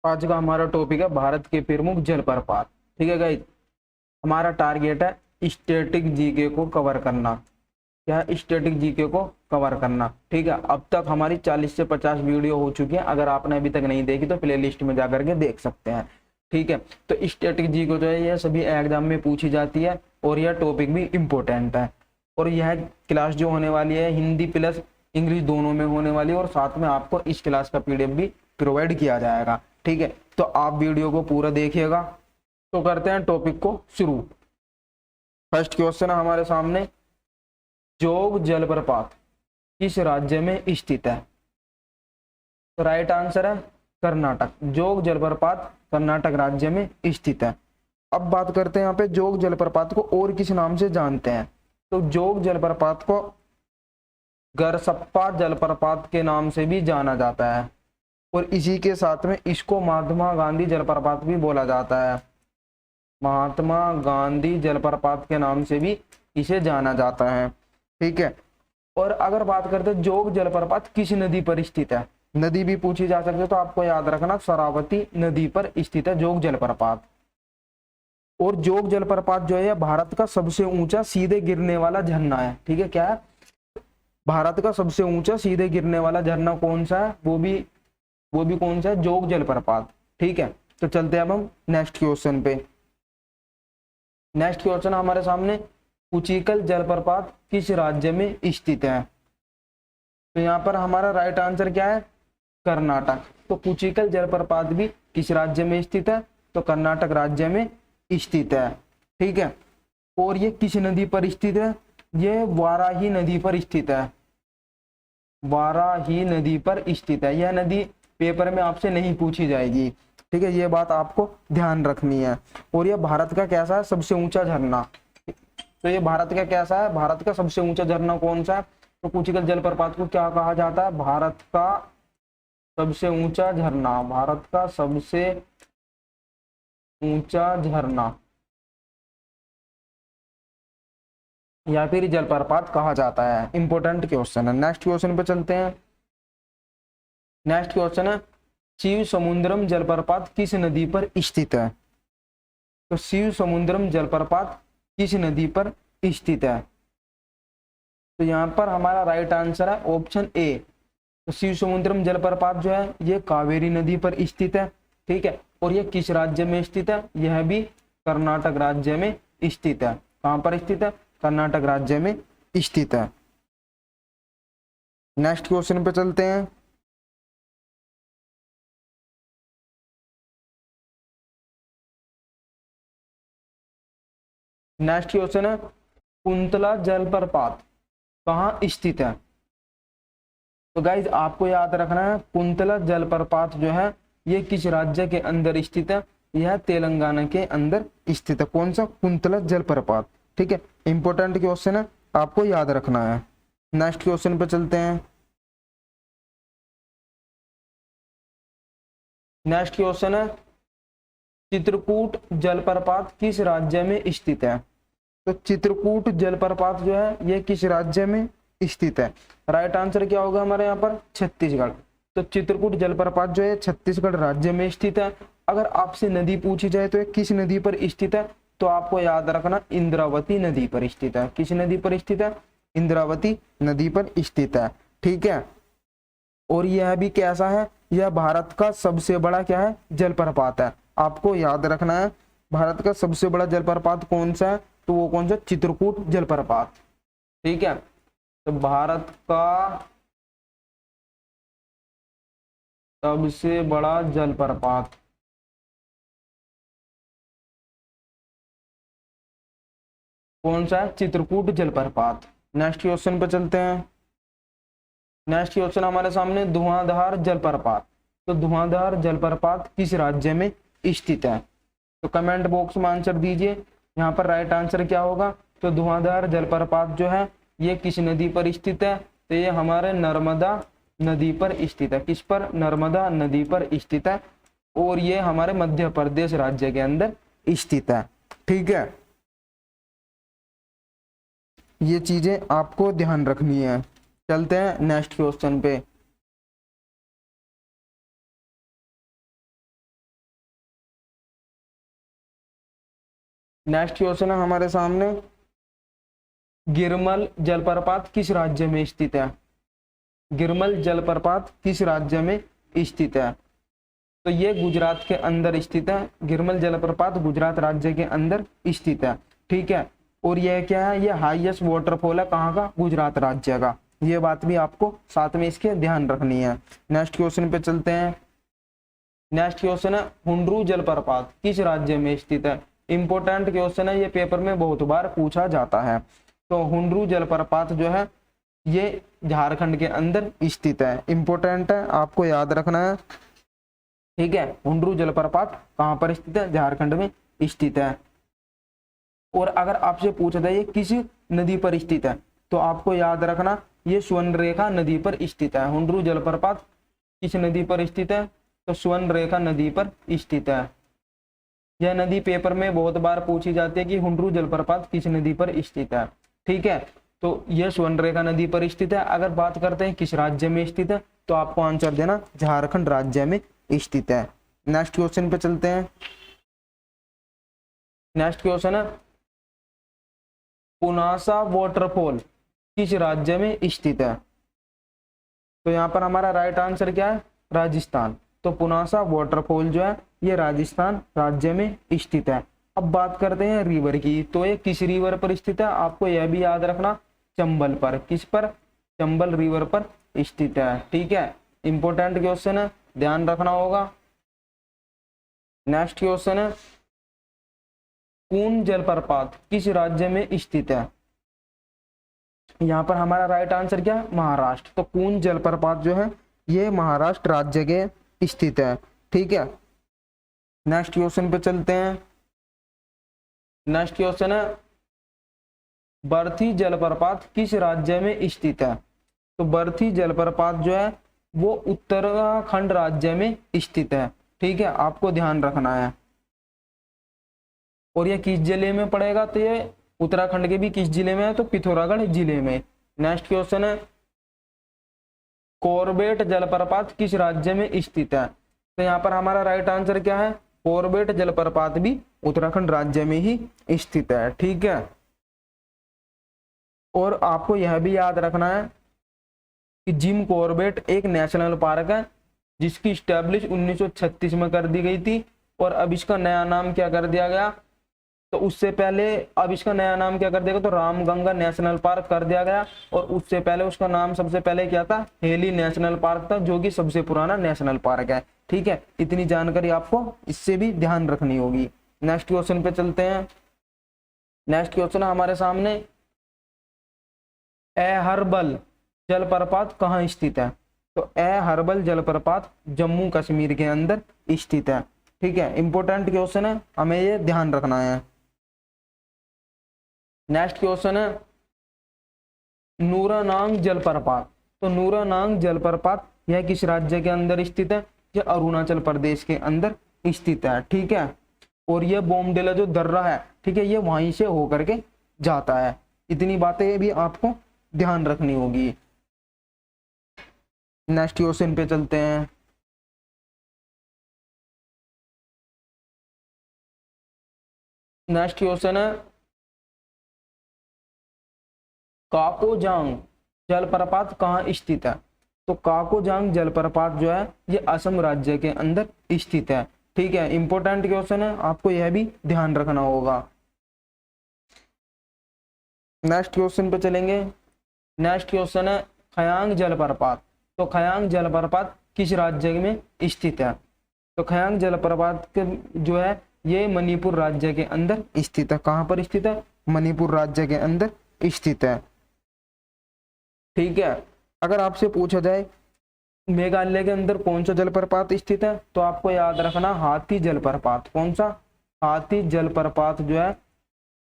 आज का हमारा टॉपिक है भारत के प्रमुख जलप्रपात। ठीक है गाइस, हमारा टारगेट है स्टैटिक जीके को कवर करना। क्या है? स्टैटिक जीके को कवर करना। ठीक है, अब तक हमारी 40 से 50 वीडियो हो चुकी है। अगर आपने अभी तक नहीं देखी तो प्ले लिस्ट में जाकर के देख सकते हैं। ठीक है, तो स्टैटिक जीके जो है यह सभी एग्जाम में पूछी जाती है और यह टॉपिक भी इम्पोर्टेंट है। और यह क्लास जो होने वाली है हिंदी प्लस इंग्लिश दोनों में होने वाली है और साथ में आपको इस क्लास का पीडीएफ भी प्रोवाइड किया जाएगा। ठीक है, तो आप वीडियो को पूरा देखिएगा। तो करते हैं टॉपिक को शुरू। फर्स्ट क्वेश्चन है हमारे सामने, जोग जलप्रपात किस राज्य में स्थित है? तो राइट आंसर है कर्नाटक। जोग जलप्रपात कर्नाटक राज्य में स्थित है। अब बात करते हैं यहाँ पे जोग जलप्रपात को और किस नाम से जानते हैं। तो जोग जलप्रपात को गरसप्पा जलप्रपात के नाम से भी जाना जाता है और इसी के साथ में इसको महात्मा गांधी जलप्रपात भी बोला जाता है। महात्मा गांधी जलप्रपात के नाम से भी इसे जाना जाता है। ठीक है, और अगर बात करते हैं जोग जलप्रपात किस नदी पर स्थित है, नदी भी पूछी जा सकती है, तो आपको याद रखना शरावती नदी पर स्थित है जोग जलप्रपात। और जोग जलप्रपात जो है भारत का सबसे ऊंचा सीधे गिरने वाला झरना है। ठीक है, क्या है? भारत का सबसे ऊंचा सीधे गिरने वाला झरना कौन सा है? वो भी कौन सा है? जोग जलप्रपात। ठीक है, तो चलते हैं अब हम नेक्स्ट क्वेश्चन पे। नेक्स्ट क्वेश्चन हमारे सामने, कुचिकल जलप्रपात किस राज्य में स्थित है? तो यहाँ पर हमारा राइट आंसर क्या है? कर्नाटक। तो कुचिकल जलप्रपात भी किस राज्य में स्थित है? तो कर्नाटक राज्य में स्थित है। ठीक है, और ये किस नदी पर स्थित है? ये वाराही नदी पर स्थित है। वाराही नदी पर स्थित है। यह नदी पेपर में आपसे नहीं पूछी जाएगी। ठीक है, ये बात आपको ध्यान रखनी है। और यह भारत का कैसा है? सबसे ऊंचा झरना। तो ये भारत का कैसा है? भारत का सबसे ऊंचा झरना कौन सा है? तो कुचिकल जलप्रपात को क्या कहा जाता है? भारत का सबसे ऊंचा झरना। भारत का सबसे ऊंचा झरना या फिर जलप्रपात कहा जाता है। इंपॉर्टेंट क्वेश्चन है। नेक्स्ट क्वेश्चन पे चलते हैं। नेक्स्ट क्वेश्चन है, शिव समुद्रम जलप्रपात किस नदी पर स्थित है? तो शिव समुद्रम जलप्रपात किस नदी पर स्थित है? तो यहाँ पर हमारा राइट आंसर है ऑप्शन ए। तो शिव समुद्रम जलप्रपात जो है ये कावेरी नदी पर स्थित है। ठीक है, और ये किस राज्य में स्थित है? यह भी कर्नाटक राज्य में स्थित है। कहाँ पर स्थित है? कर्नाटक राज्य में स्थित है। नेक्स्ट क्वेश्चन पे चलते हैं। नेक्स्ट क्वेश्चन है, कुंतला जलप्रपात कहाँ स्थित है? तो गाइज आपको याद रखना है कुंतला जलप्रपात जो है ये किस राज्य के अंदर स्थित है? यह तेलंगाना के अंदर स्थित है। कौन सा? कुंतला जलप्रपात। ठीक है, इंपॉर्टेंट क्वेश्चन है, आपको याद रखना है। नेक्स्ट क्वेश्चन पे चलते हैं। नेक्स्ट क्वेश्चन है, चित्रकूट जलप्रपात किस राज्य में स्थित है? तो चित्रकूट जलप्रपात जो है ये किस राज्य में स्थित है? राइट आंसर क्या होगा हमारे यहाँ पर? छत्तीसगढ़। तो चित्रकूट जलप्रपात जो है छत्तीसगढ़ राज्य में स्थित है। अगर आपसे नदी पूछी जाए तो किस नदी पर स्थित है? तो आपको याद रखना इंद्रावती नदी पर स्थित है। किस नदी पर स्थित है? इंद्रावती नदी पर स्थित है। ठीक है, और यह भी कैसा है? यह भारत का सबसे बड़ा क्या है? जलप्रपात है। आपको याद रखना है भारत का सबसे बड़ा जलप्रपात कौन सा है? तो वो कौन सा? चित्रकूट जलप्रपात। ठीक है, तो भारत का सबसे बड़ा जलप्रपात कौन सा है? चित्रकूट जलप्रपात। नेक्स्ट क्वेश्चन पे चलते हैं। नेक्स्ट क्वेश्चन हमारे सामने, धुआंधार जलप्रपात। तो धुआंधार जलप्रपात किस राज्य में स्थित है? तो कमेंट बॉक्स में आंसर दीजिए। यहाँ पर राइट आंसर क्या होगा? तो धुआंधार जलप्रपात जो है ये किस नदी पर स्थित है? तो ये हमारे नर्मदा नदी पर स्थित है। किस पर? नर्मदा नदी पर स्थित है और ये हमारे मध्य प्रदेश राज्य के अंदर स्थित है। ठीक है, ये चीजें आपको ध्यान रखनी है। चलते हैं नेक्स्ट क्वेश्चन पे। नेक्स्ट क्वेश्चन है हमारे सामने, गिरमल जलप्रपात किस राज्य में स्थित है? गिरमल जलप्रपात किस राज्य में स्थित है? तो ये गुजरात के अंदर स्थित है। गिरमल जलप्रपात गुजरात राज्य के अंदर स्थित है, ठीक है। और यह क्या है? ये हाईएस्ट वाटरफॉल है, कहाँ का? गुजरात राज्य का। ये बात भी आपको साथ में इसके ध्यान रखनी है। नेक्स्ट क्वेश्चन पे चलते हैं। नेक्स्ट क्वेश्चन है, हुंड्रू जलप्रपात किस राज्य में स्थित है? इंपॉर्टेंट क्वेश्चन है, ये पेपर में बहुत बार पूछा जाता है। तो हुंड्रू जलप्रपात जो है ये झारखंड के अंदर स्थित है। इंपॉर्टेंट है, आपको याद रखना है, ठीक है। हुंड्रू जलप्रपात कहाँ पर स्थित है? झारखंड में स्थित है। और अगर आपसे पूछा जाए ये किस नदी पर स्थित है, तो आपको याद रखना ये स्वर्णरेखा नदी पर स्थित है। हुंड्रू जलप्रपात किस नदी पर स्थित है? तो स्वर्णरेखा नदी पर स्थित है। यह नदी पेपर में बहुत बार पूछी जाती है कि हुंड्रू जलप्रपात किस नदी पर स्थित है, ठीक है। तो यह स्वर्णरेखा नदी पर स्थित है। अगर बात करते हैं किस राज्य में स्थित है, तो आपको आंसर देना झारखंड राज्य में स्थित है। नेक्स्ट क्वेश्चन पे चलते हैं। नेक्स्ट क्वेश्चन है, पुनासा वाटरफॉल किस राज्य में स्थित है? तो यहाँ पर हमारा राइट आंसर क्या है? राजस्थान। तो पुनासा वाटरफॉल जो है ये राजस्थान राज्य में स्थित है। अब बात करते हैं रिवर की, तो ये किस रिवर पर स्थित है? आपको यह भी याद रखना, चंबल पर। किस पर? चंबल रिवर पर स्थित है, ठीक है। इंपॉर्टेंट क्वेश्चन है, ध्यान रखना होगा। नेक्स्ट क्वेश्चन है, कून जलप्रपात किस राज्य में स्थित है? यहाँ पर हमारा राइट आंसर क्या है? महाराष्ट्र। तो कून जलप्रपात जो है ये महाराष्ट्र राज्य के स्थित है, ठीक है। नेक्स्ट क्वेश्चन पे चलते हैं। नेक्स्ट क्वेश्चन है, बरथी जलप्रपात किस राज्य में स्थित है? तो बरथी जलप्रपात जो है वो उत्तराखंड राज्य में स्थित है, ठीक है। आपको ध्यान रखना है। और ये किस जिले में पड़ेगा? तो ये उत्तराखंड के भी किस जिले में है? तो पिथौरागढ़ जिले में। नेक्स्ट क्वेश्चन है, कॉर्बेट जलप्रपात किस राज्य में स्थित है? तो यहाँ पर हमारा राइट आंसर क्या है? कॉर्बेट जलप्रपात भी उत्तराखंड राज्य में ही स्थित है, ठीक है। और आपको यह भी याद रखना है कि जिम कॉर्बेट एक नेशनल पार्क है जिसकी स्टैब्लिश 1936 में कर दी गई थी। और अब इसका नया नाम क्या कर दिया गया? तो उससे पहले अब इसका नया नाम क्या कर दिया गया? तो रामगंगा नेशनल पार्क कर दिया गया। और उससे पहले उसका नाम सबसे पहले क्या था? हेली नेशनल पार्क था, जो कि सबसे पुराना नेशनल पार्क है, ठीक है। इतनी जानकारी आपको इससे भी ध्यान रखनी होगी। नेक्स्ट क्वेश्चन पे चलते हैं। नेक्स्ट क्वेश्चन हमारे सामने, अहरबल जलप्रपात कहाँ स्थित है? तो अहरबल जलप्रपात जम्मू कश्मीर के अंदर स्थित है, ठीक है। इंपॉर्टेंट क्वेश्चन है, हमें ये ध्यान रखना है। नेक्स्ट क्वेश्चन है, नूरानांग जलप्रपात। तो नूरानांग जलप्रपात यह किस राज्य के अंदर स्थित है? यह अरुणाचल प्रदेश के अंदर स्थित है, ठीक है। और यह बोमडिला जो दर्रा है, ठीक है, ये वहीं से होकर के जाता है। इतनी बातें भी आपको ध्यान रखनी होगी। नेक्स्ट क्वेश्चन पे चलते हैं। नेक्स्ट क्वेश्चन है, काकोजांग जलप्रपात कहाँ स्थित है? तो काकोजांग जलप्रपात जो है ये असम राज्य के अंदर स्थित है, ठीक है। इंपॉर्टेंट क्वेश्चन है, आपको यह भी ध्यान रखना होगा। नेक्स्ट क्वेश्चन पे चलेंगे। नेक्स्ट क्वेश्चन है, खयांग जलप्रपात। तो खयांग जलप्रपात किस राज्य में स्थित है? तो खयांग जलप्रपात के जो है ये मणिपुर राज्य के अंदर स्थित है। कहाँ पर स्थित है? मणिपुर राज्य के अंदर स्थित है, ठीक है। अगर आपसे पूछा जाए मेघालय के अंदर कौन सा जलप्रपात स्थित है, तो आपको याद रखना हाथी जलप्रपात। कौन सा? हाथी जलप्रपात जो है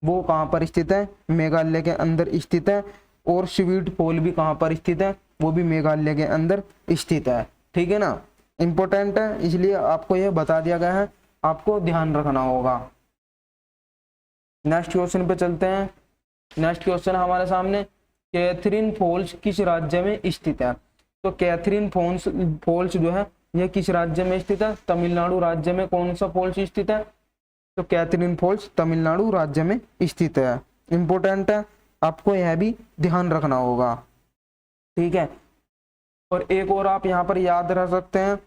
वो कहाँ पर स्थित है? मेघालय के अंदर स्थित है। और स्वीट फॉल भी कहाँ पर स्थित है? वो भी मेघालय के अंदर स्थित है, ठीक है ना। इंपॉर्टेंट है, इसलिए आपको यह बता दिया गया है, आपको ध्यान रखना होगा। नेक्स्ट क्वेश्चन पे चलते हैं। नेक्स्ट क्वेश्चन हमारे सामने, कैथरीन फॉल्स किस राज्य में स्थित है? तो कैथरीन फॉल्स जो है यह किस राज्य में स्थित है? तमिलनाडु राज्य में कौन सा फॉल्स स्थित है? तो कैथरीन फॉल्स तमिलनाडु राज्य में स्थित है। इंपॉर्टेंट है, आपको यह भी ध्यान रखना होगा, ठीक है। और एक और आप यहाँ पर याद रख सकते हैं,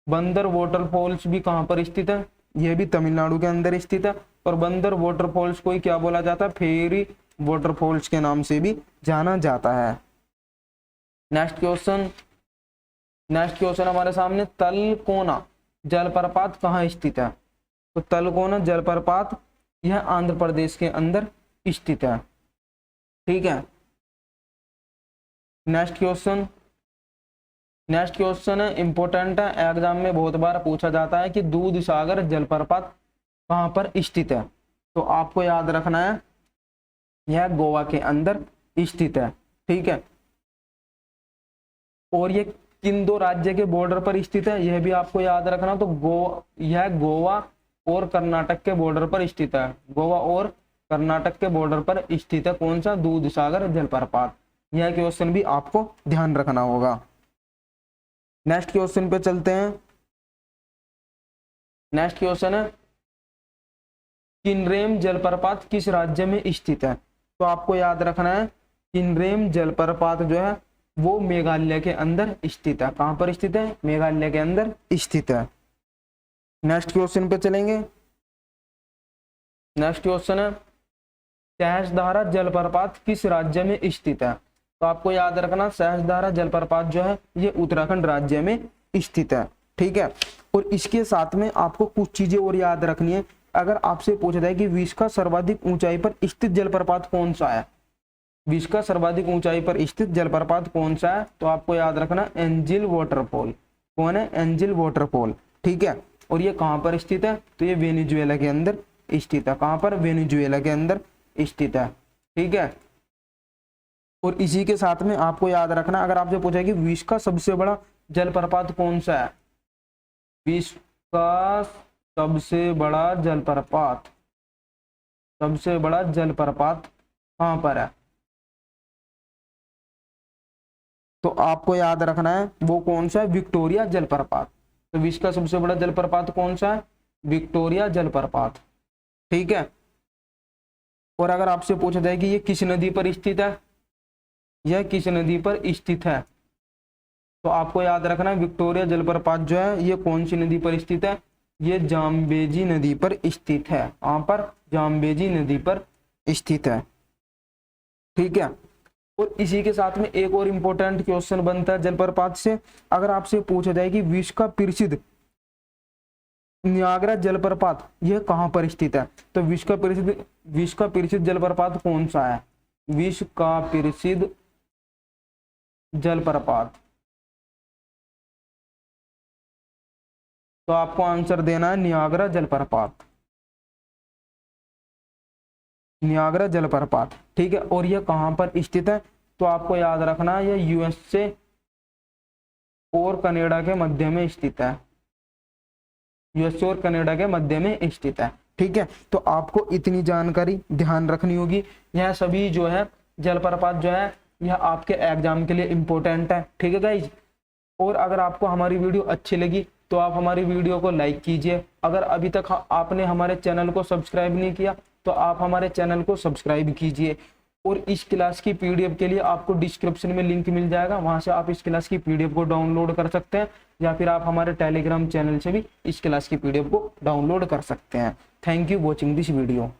बंदर वाटरफॉल्स भी कहाँ पर स्थित है, यह भी तमिलनाडु के अंदर स्थित है। और बंदर वाटरफॉल्स को ही क्या बोला जाता है, फेरी वाटरफॉल्स के नाम से भी जाना जाता है। नेक्स्ट क्वेश्चन हमारे सामने, तलकोना जलप्रपात कहाँ स्थित है। तो तलकोना जलप्रपात यह आंध्र प्रदेश के अंदर स्थित है, ठीक है। नेक्स्ट क्वेश्चन है, इंपॉर्टेंट है, एग्जाम में बहुत बार पूछा जाता है कि दूध सागर जलप्रपात कहाँ पर स्थित है। तो आपको याद रखना है, यह गोवा के अंदर स्थित है, ठीक है। और ये किन दो राज्य के बॉर्डर पर स्थित है, यह भी आपको याद रखना। तो यह गोवा और कर्नाटक के बॉर्डर पर स्थित है, गोवा और कर्नाटक के बॉर्डर पर स्थित है कौन सा, दूध सागर जलप्रपात। यह क्वेश्चन भी आपको ध्यान रखना होगा। नेक्स्ट क्वेश्चन पे चलते हैं। नेक्स्ट क्वेश्चन है, किनरेम जलप्रपात किस राज्य में स्थित है। तो आपको याद रखना है, किनरेम जलप्रपात जो है वो मेघालय के अंदर स्थित है। कहां पर स्थित है, मेघालय के अंदर स्थित है। नेक्स्ट क्वेश्चन पे चलेंगे। नेक्स्ट क्वेश्चन है, सहस्त्रधारा जलप्रपात किस राज्य में स्थित है। तो आपको याद रखना, सहस्त्रधारा जलप्रपात जो है ये उत्तराखंड राज्य में स्थित है, ठीक है। और इसके साथ में आपको कुछ चीजें और याद रखनी है। अगर आपसे पूछा जाए कि विश्व का सर्वाधिक ऊंचाई पर स्थित जलप्रपात कौन सा है, विश्व का सर्वाधिक ऊंचाई पर स्थित जलप्रपात कौन सा है, तो आपको याद रखना एंजिल वाटरफॉल। कौन है, एंजिल वाटरफॉल, ठीक है। और ये कहां पर स्थित है, तो ये वेनेजुएला के अंदर स्थित है। कहां पर, वेनेजुएला के अंदर स्थित है, ठीक है। और इसी के साथ में आपको याद रखना, अगर आपसे पूछा कि विश्व का सबसे बड़ा जलप्रपात कौन सा है, विश्व का सबसे बड़ा जलप्रपात कहां पर है, तो आपको याद रखना है वो कौन सा है, विक्टोरिया जलप्रपात। तो विश्व का सबसे बड़ा जलप्रपात कौन सा है, विक्टोरिया जलप्रपात, ठीक है। और अगर आपसे पूछा जाए कि ये किस नदी पर स्थित है, यह किस नदी पर स्थित है, तो आपको याद रखना विक्टोरिया जलप्रपात जो है ये कौन सी नदी पर स्थित है, ये जाम्बेजी नदी पर स्थित है। वहां पर जाम्बेजी नदी पर स्थित है, ठीक है। और इसी के साथ में एक और इंपॉर्टेंट क्वेश्चन बनता है जलप्रपात से। अगर आपसे पूछा जाए कि विश्व का प्रसिद्ध नियाग्रा जलप्रपात यह कहां पर स्थित है, तो विश्व का प्रसिद्ध जलप्रपात कौन सा है, विश्व का प्रसिद्ध जलप्रपात, तो आपको आंसर देना है नियाग्रा जलप्रपात, नियाग्रा जलप्रपात, ठीक है। और यह कहां पर स्थित है, तो आपको याद रखना यह यूएसए और कनाडा के मध्य में स्थित है, यूएसए और कनाडा के मध्य में स्थित है, ठीक है। तो आपको इतनी जानकारी ध्यान रखनी होगी। यह सभी जो है जलप्रपात जो है यह आपके एग्जाम के लिए इंपॉर्टेंट है, ठीक है गाइज। और अगर आपको हमारी वीडियो अच्छी लगी तो आप हमारी वीडियो को लाइक कीजिए। अगर अभी तक आपने हमारे चैनल को सब्सक्राइब नहीं किया तो आप हमारे चैनल को सब्सक्राइब कीजिए। और इस क्लास की पीडीएफ के लिए आपको डिस्क्रिप्शन में लिंक मिल जाएगा, वहां से आप इस क्लास की पीडीएफ को डाउनलोड कर सकते हैं, या फिर आप हमारे टेलीग्राम चैनल से भी इस क्लास की पीडीएफ को डाउनलोड कर सकते हैं। Thank you watching this video.